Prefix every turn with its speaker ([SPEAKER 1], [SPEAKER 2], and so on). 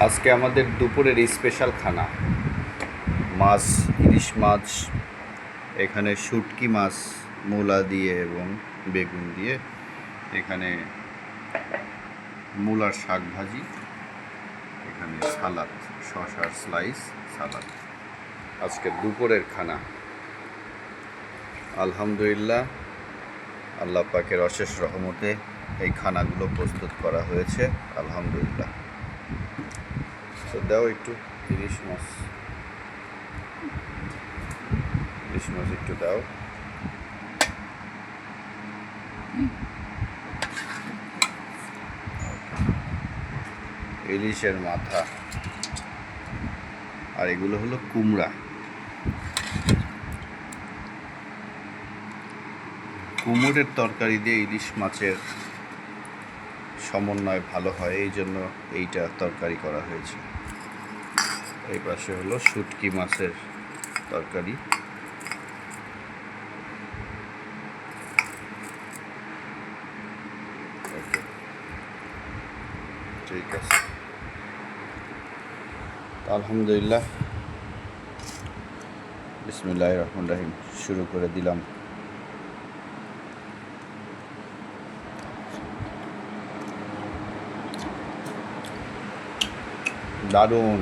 [SPEAKER 1] আজকে আমাদের দুপুরের স্পেশাল খানা মাছ, ইলিশ মাছ, এখানে শুটকি মাছ মূলা দিয়ে এবং বেগুন দিয়ে, এখানে মূলার শাক ভাজি, এখানে সালাদ, শসার স্লাইস সালাদ। আজকে দুপুরের খানা। আলহামদুলিল্লাহ, আল্লাহ পাকের অশেষ রহমতে এই খানাগুলো প্রস্তুত করা হয়েছে। আলহামদুলিল্লাহ। তো দাও একটু ইলিশ মাছ একটু দাও। ইলিশের মাথা, আর এগুলো হলো কুমড়া। কুমড়ের তরকারি দিয়ে ইলিশ মাছের সমন্বয় ভালো হয়, এই জন্য এইটা তরকারি করা হয়েছে। এই পাশে হলো শুটকি মাছের তরকারি। ওকে, ঠিক আছে। আলহামদুলিল্লাহ, বিসমিল্লাহির রহমানির রহিম, শুরু করে দিলাম। দারুণ।